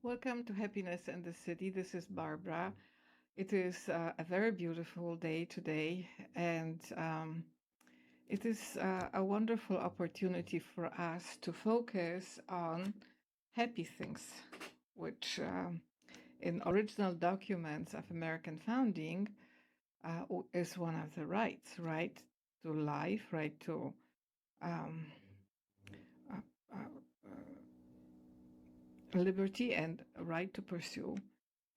Welcome to Happiness in the City. This is Barbara. It is a very beautiful day today, and it is a wonderful opportunity for us to focus on happy things, which in original documents of American founding is one of the rights, right to life, right to um, uh, uh, liberty, and right to pursue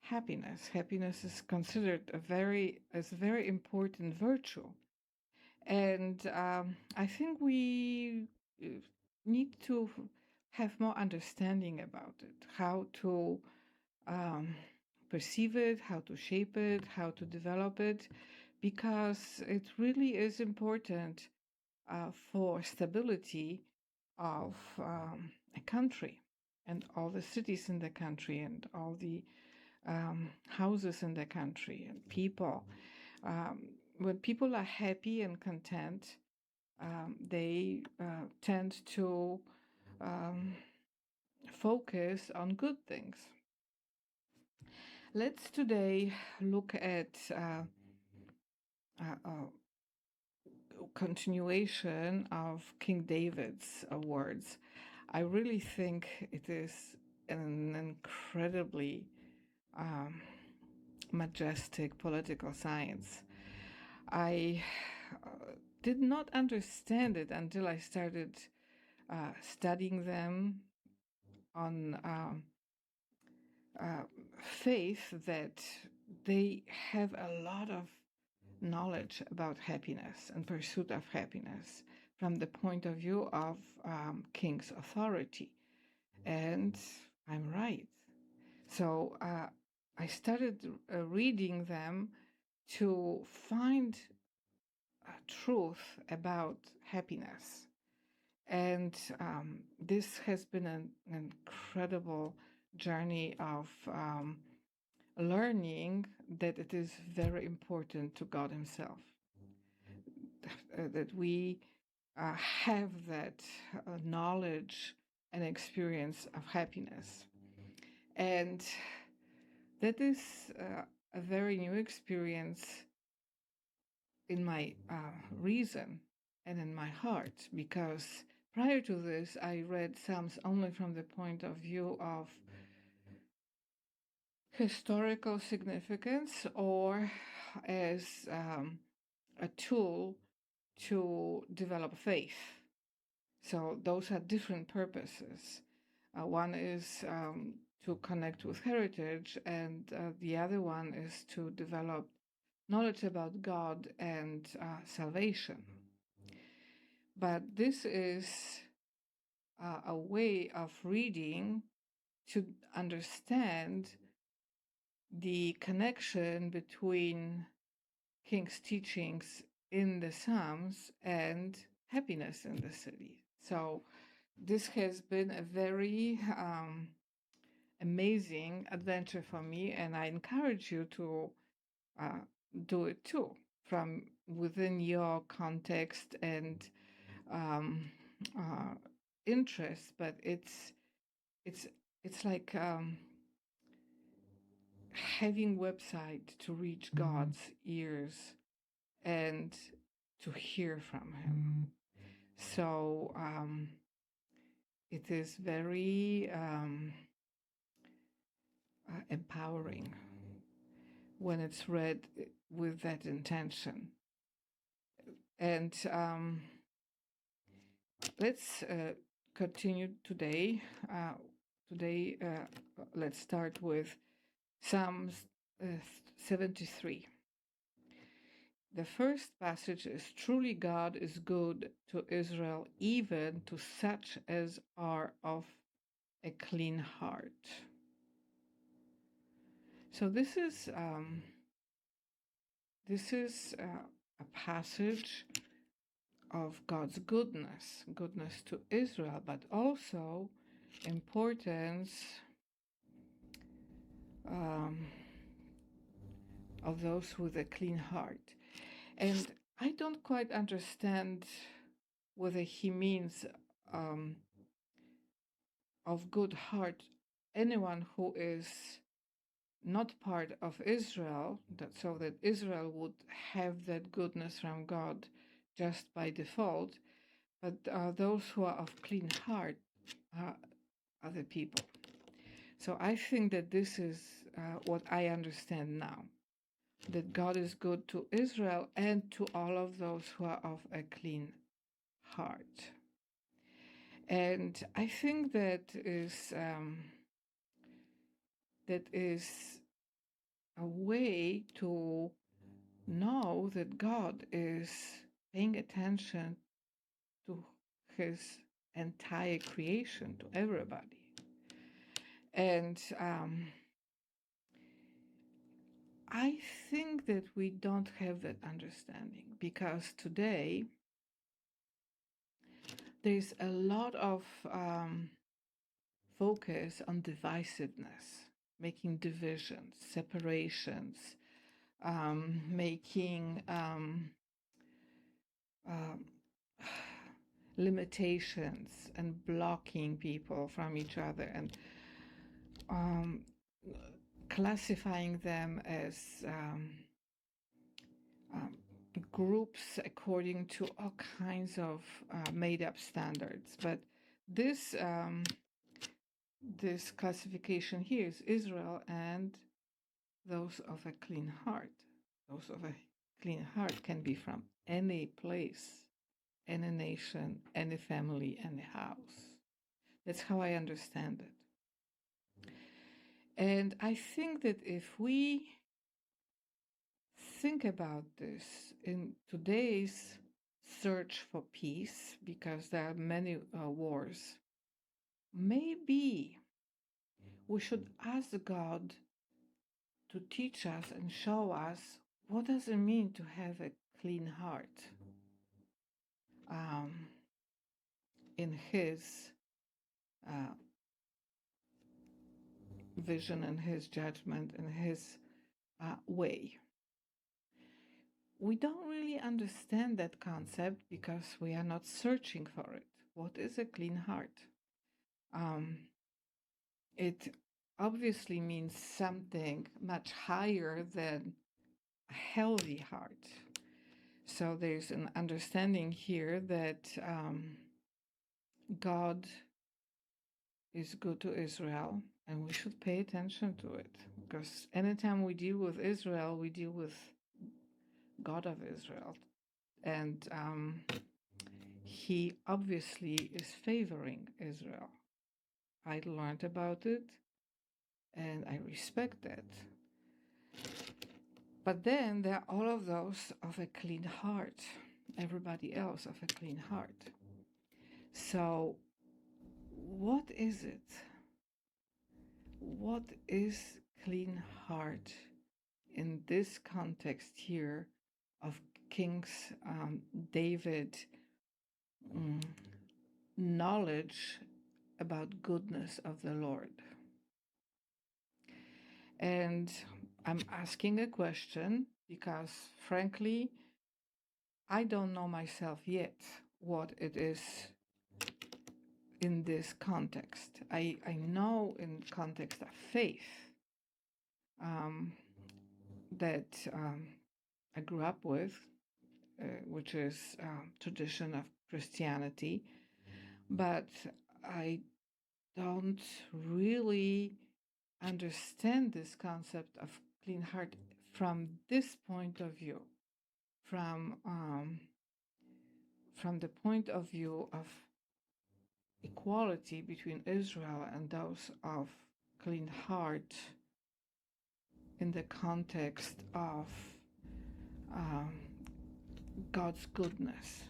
happiness. Happiness is considered a very important virtue, and I think we uh, need to have more understanding about it, how to um, perceive it, how to shape it, how to develop it, because it really is important for stability of a country and all the cities in the country and all the houses in the country and people. When people are happy and content, they tend to um, focus on good things. Let's today look at continuation of King David's words. I really think it is an incredibly um, majestic political science. I did not understand it until I started studying them on faith that they have a lot of knowledge about happiness and pursuit of happiness from the point of view of king's authority. And I'm right. So I started reading them to find truth about happiness. And this has been an incredible journey of learning that it is very important to God Himself, that we have that knowledge and experience of happiness. And that is a very new experience in my reason and in my heart, because prior to this, I read Psalms only from the point of view of historical significance or as a tool to develop faith. So those are different purposes. One is to connect with heritage, and the other one is to develop knowledge about God and salvation. But this is a way of reading to understand the connection between King's teachings in the Psalms and happiness in the city. So this has been a very amazing adventure for me, and I encourage you to do it too from within your context and um, interest. But it's like having website to reach God's ears and to hear from Him. So it is very empowering when it's read with that intention. And let's continue today. Today, let's start with Psalms 73. The first passage is, "Truly God is good to Israel, even to such as are of a clean heart." So this is a passage of God's goodness to Israel, but also importance of those with a clean heart. And I don't quite understand whether he means of good heart anyone who is not part of Israel, so that Israel would have that goodness from God just by default, but those who are of clean heart are other people. So I think that this is what I understand now, that God is good to Israel and to all of those who are of a clean heart. And I think that is a way to know that God is paying attention to his entire creation, to everybody. And I think that we don't have that understanding, because today there's a lot of focus on divisiveness, making divisions, separations, making limitations and blocking people from each other, and classifying them as groups according to all kinds of made-up standards. But this this classification here is Israel and those of a clean heart. Those of a clean heart can be from any place, any nation, any family, any house. That's how I understand it. And I think that if we think about this in today's search for peace, because there are many wars, maybe we should ask God to teach us and show us what does it mean to have a clean heart in his vision and his judgment and his way. We don't really understand that concept because we are not searching for it. What is a clean heart? It obviously means something much higher than a healthy heart. So there's an understanding here that God is good to Israel, and we should pay attention to it, because anytime we deal with Israel, we deal with God of Israel, and he obviously is favoring Israel. I learned about it, and I respect that. But then there are all of those of a clean heart, everybody else of a clean heart. So what is it? What is clean heart in this context here of King's David knowledge about goodness of the Lord? And I'm asking a question because, frankly, I don't know myself yet what it is in this context. I know in context of faith that I grew up with, which is tradition of Christianity, but I don't really understand this concept of clean heart from this point of view, from the point of view of equality between Israel and those of clean heart in the context of God's goodness.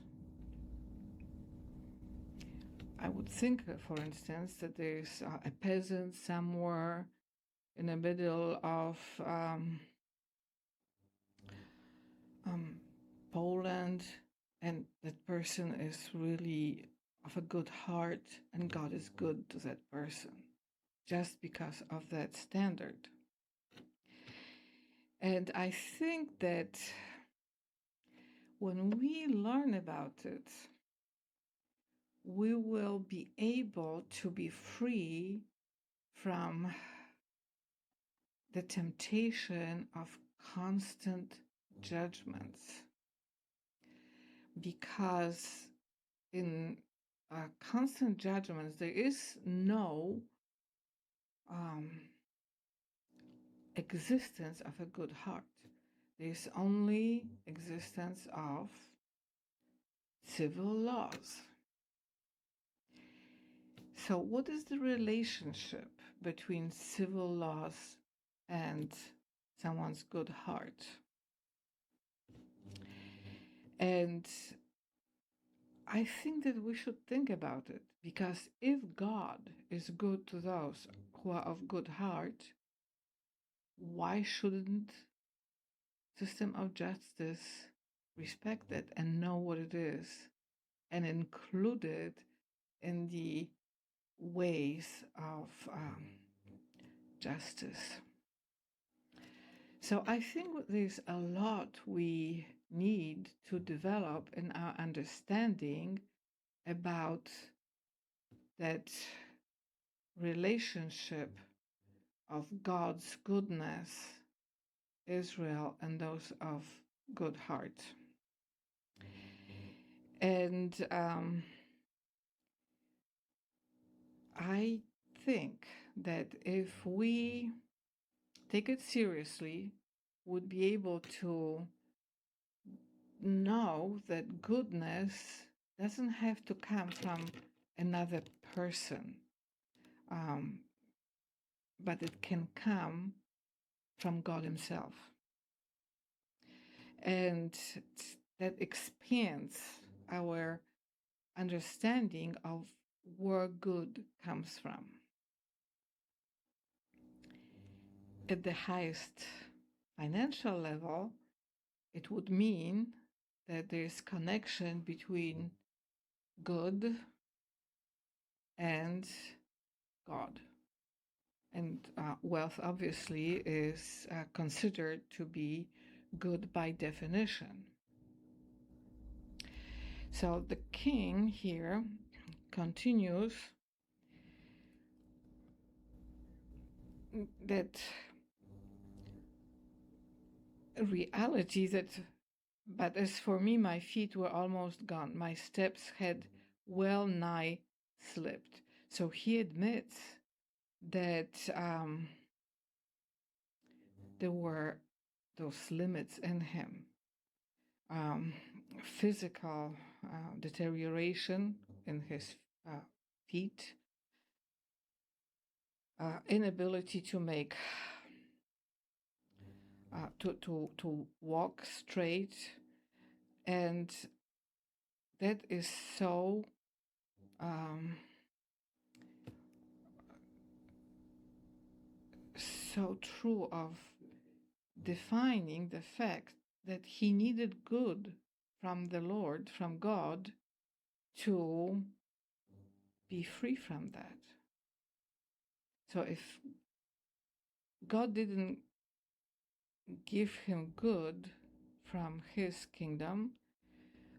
I would think, for instance, that there's a peasant somewhere in the middle of Poland, and that person is really of a good heart, and God is good to that person just because of that standard. And I think that when we learn about it, we will be able to be free from the temptation of constant judgments, because in constant judgments there is no existence of a good heart. There is only existence of civil laws. So what is the relationship between civil laws and someone's good heart? And I think that we should think about it, because if God is good to those who are of good heart, why shouldn't system of justice respect it and know what it is and include it in the ways of justice? So I think there's a lot we need to develop in our understanding about that relationship of God's goodness, Israel, and those of good heart. And I think that if we take it seriously, would be able to know that goodness doesn't have to come from another person, but it can come from God Himself. And that expands our understanding of where good comes from. At the highest financial level, it would mean that there's connection between good and God. And wealth obviously is considered to be good by definition. So the king here continues that reality that, but as for me, my feet were almost gone. My steps had well nigh slipped. So he admits that there were those limits in him. Physical deterioration in his feet, inability to make to walk straight, and that is so so true of defining the fact that he needed good from the Lord, from God, to be free from that. So if God didn't give him good from his kingdom,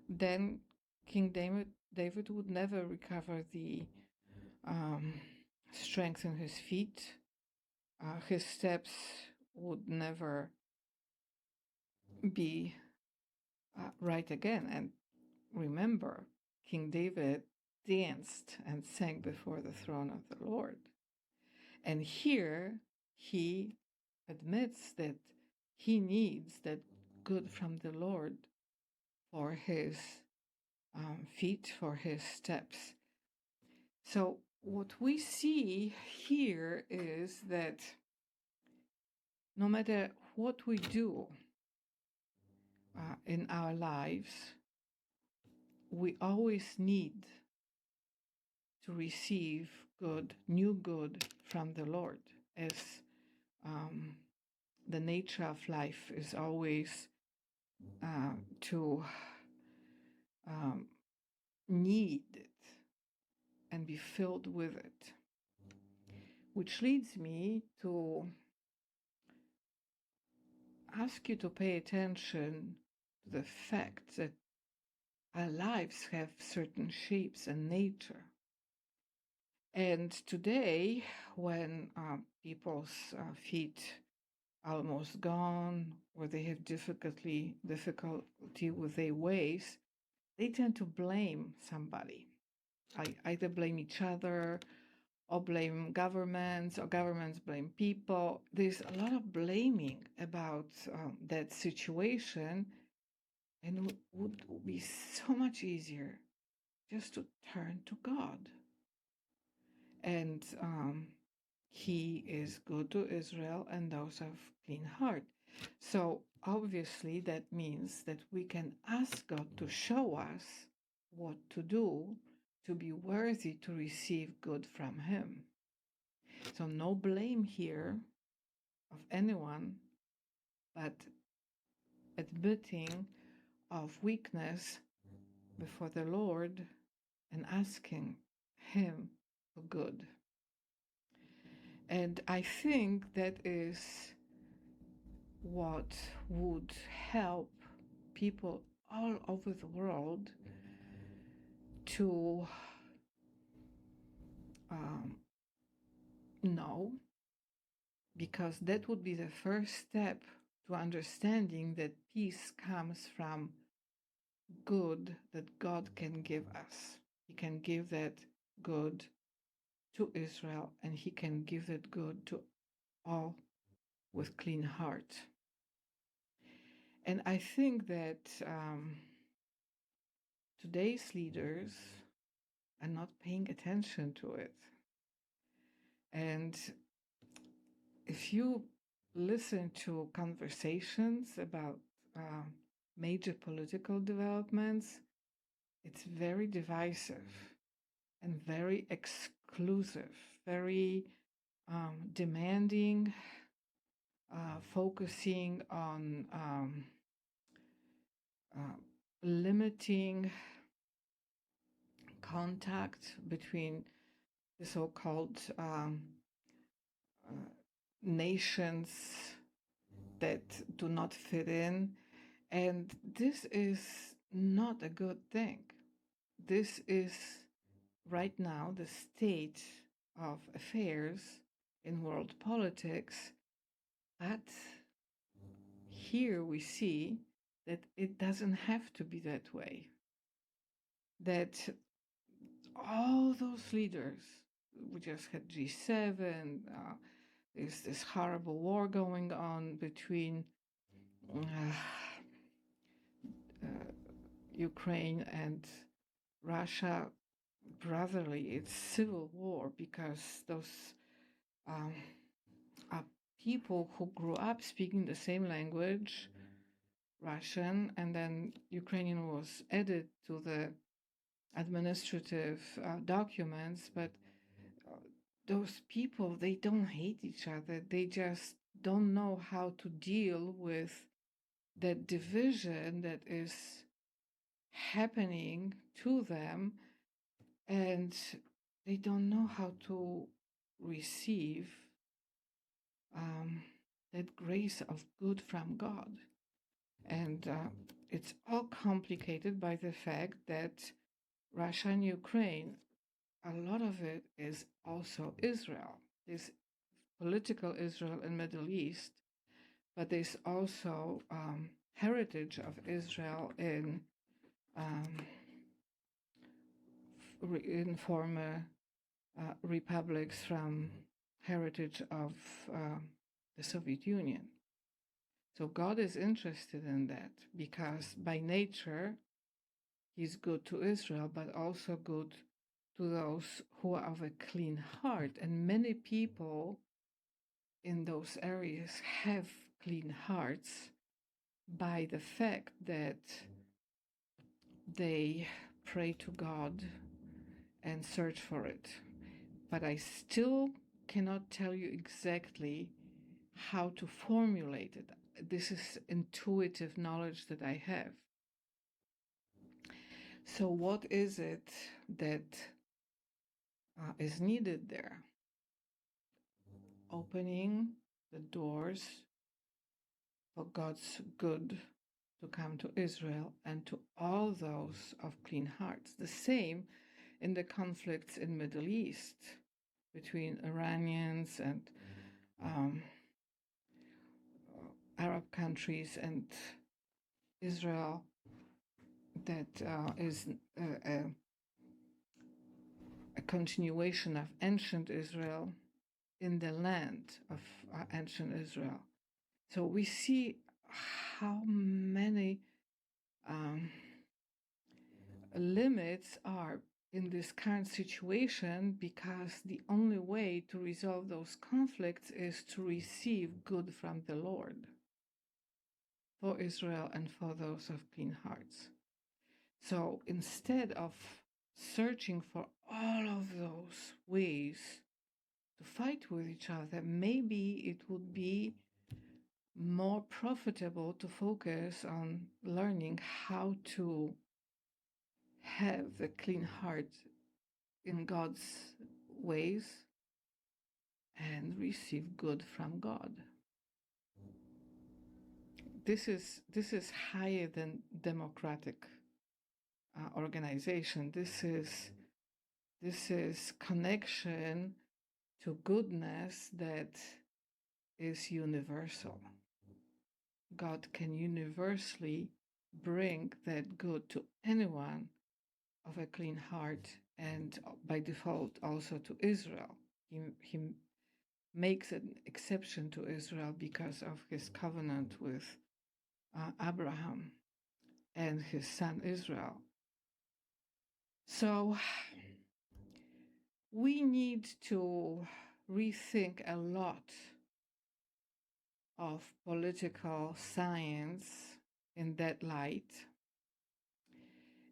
then King David would never recover the strength in his feet. His steps would never be right again. And remember, King David danced and sang before the throne of the Lord. And here he admits that he needs that good from the Lord for his feet, for his steps. So what we see here is that no matter what we do in our lives, we always need to receive good, new good from the Lord, as the nature of life is always to need it and be filled with it. Which leads me to ask you to pay attention to the fact that our lives have certain shapes and nature. And today, when people's feet almost gone, or they have difficulty with their ways, they tend to blame somebody. Either blame each other, or blame governments, or governments blame people. There's a lot of blaming about that situation, and it would be so much easier just to turn to God. And He is good to Israel and those of clean heart. So obviously that means that we can ask God to show us what to do to be worthy to receive good from Him. So no blame here of anyone, but admitting of weakness before the Lord and asking Him for good. And I think that is what would help people all over the world to know, because that would be the first step to understanding that peace comes from good that God can give us. He can give that good to Israel, and He can give that good to all with clean heart. And I think that today's leaders are not paying attention to it. And if you listen to conversations about major political developments, it's very divisive and very exclusive, very demanding, focusing on limiting contact between the so-called nations that do not fit in. And this is not a good thing. This is right now the state of affairs in world politics. But here we see that it doesn't have to be that way. That all those leaders, we just had G7, there's this horrible war going on between Ukraine and Russia. Brotherly, it's civil war, because those are people who grew up speaking the same language, Russian, and then Ukrainian was added to the administrative documents, but those people, they don't hate each other. They just don't know how to deal with that division that is happening to them, and they don't know how to receive that grace of good from God. And it's all complicated by the fact that Russia and Ukraine, a lot of it is also Israel. There's political Israel in Middle East, but there's also heritage of Israel in former republics from heritage of the Soviet Union. So God is interested in that, because by nature He's good to Israel, but also good to those who are of a clean heart. And many people in those areas have clean hearts by the fact that they pray to God and search for it. But I still cannot tell you exactly how to formulate it. This is intuitive knowledge that I have. So what is it that is needed there? Opening the doors for God's good to come to Israel and to all those of clean hearts. The same in the conflicts in Middle East. between Iranians and um, Arab countries and Israel that is a continuation of ancient Israel in the land of ancient Israel. So we see how many limits are in this current situation, because the only way to resolve those conflicts is to receive good from the Lord for Israel and for those of clean hearts. So instead of searching for all of those ways to fight with each other, maybe it would be more profitable to focus on learning how to have a clean heart in God's ways and receive good from God. This is higher than democratic organization. This is connection to goodness that is universal. God can universally bring that good to anyone of a clean heart, and by default also to Israel. He makes an exception to Israel because of his covenant with Abraham and his son Israel. So we need to rethink a lot of political science in that light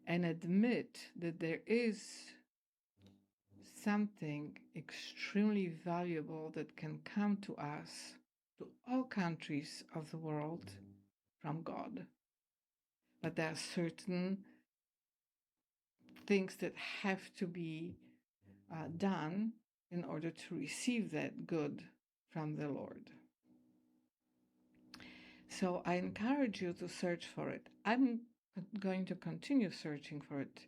and admit that there is something extremely valuable that can come to us, to all countries of the world, from God. But there are certain things that have to be done in order to receive that good from the Lord. So I encourage you to search for it. I'm going to continue searching for it,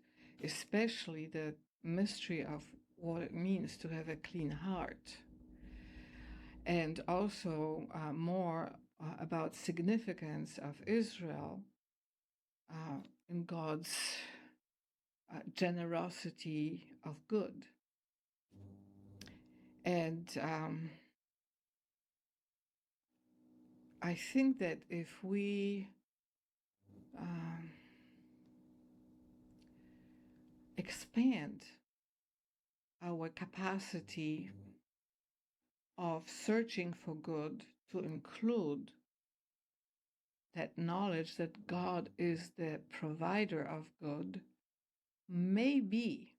especially the mystery of what it means to have a clean heart, and also more about significance of Israel in God's generosity of good. And I think that if we expand our capacity of searching for good to include that knowledge that God is the provider of good, maybe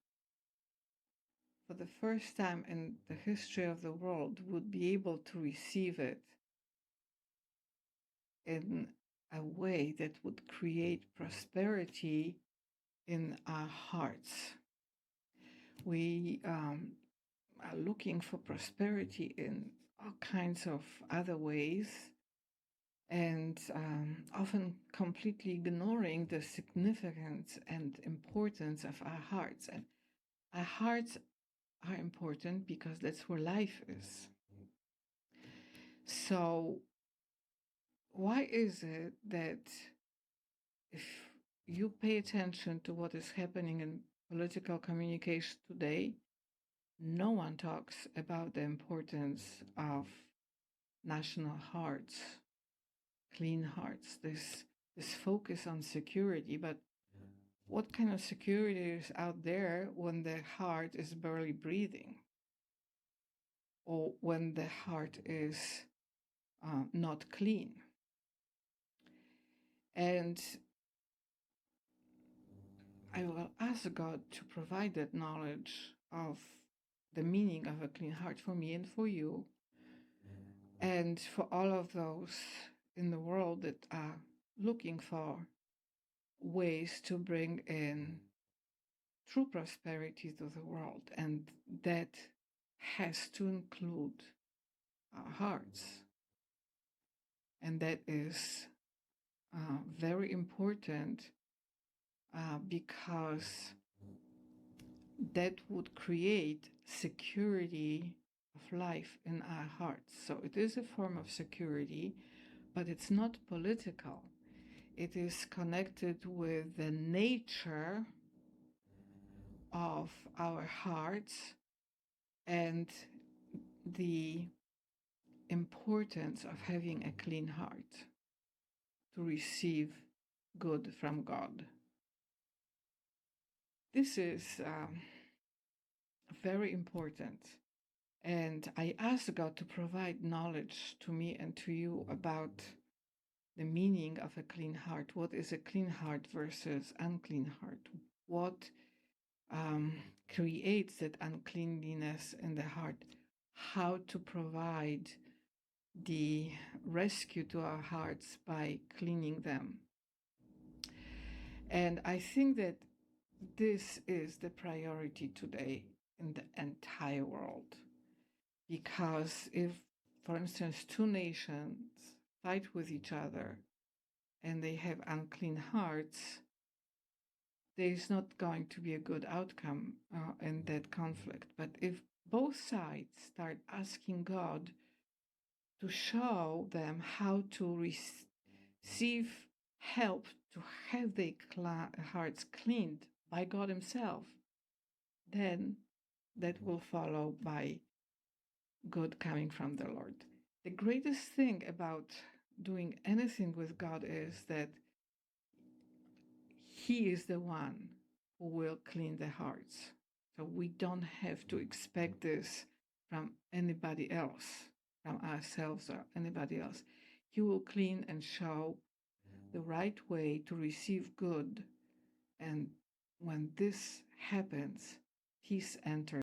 for the first time in the history of the world would be able to receive it in a way that would create prosperity in our hearts. We are looking for prosperity in all kinds of other ways, and often completely ignoring the significance and importance of our hearts. And our hearts are important because that's where life is. So why is it that if you pay attention to what is happening in political communication today, no one talks about the importance of national hearts, clean hearts, this focus on security? But what kind of security is out there when the heart is barely breathing, or when the heart is not clean? And I will ask God to provide that knowledge of the meaning of a clean heart for me and for you, and for all of those in the world that are looking for ways to bring in true prosperity to the world. And that has to include our hearts. And that is very important because that would create security of life in our hearts. So it is a form of security, but it's not political. It is connected with the nature of our hearts and the importance of having a clean heart to receive good from God. This is very important. And I ask God to provide knowledge to me and to you about the meaning of a clean heart. What is a clean heart versus unclean heart? What creates that uncleanliness in the heart? How to provide the rescue to our hearts by cleaning them. And I think that this is the priority today in the entire world. Because if, for instance, two nations fight with each other and they have unclean hearts, there is not going to be a good outcome in that conflict. But if both sides start asking God to show them how to receive help to have their hearts cleaned by God Himself, then that will follow by good coming from the Lord. The greatest thing about doing anything with God is that He is the one who will clean the hearts. So we don't have to expect this from anybody else, from ourselves or anybody else. He will clean and show the right way to receive good. And when this happens, peace enters.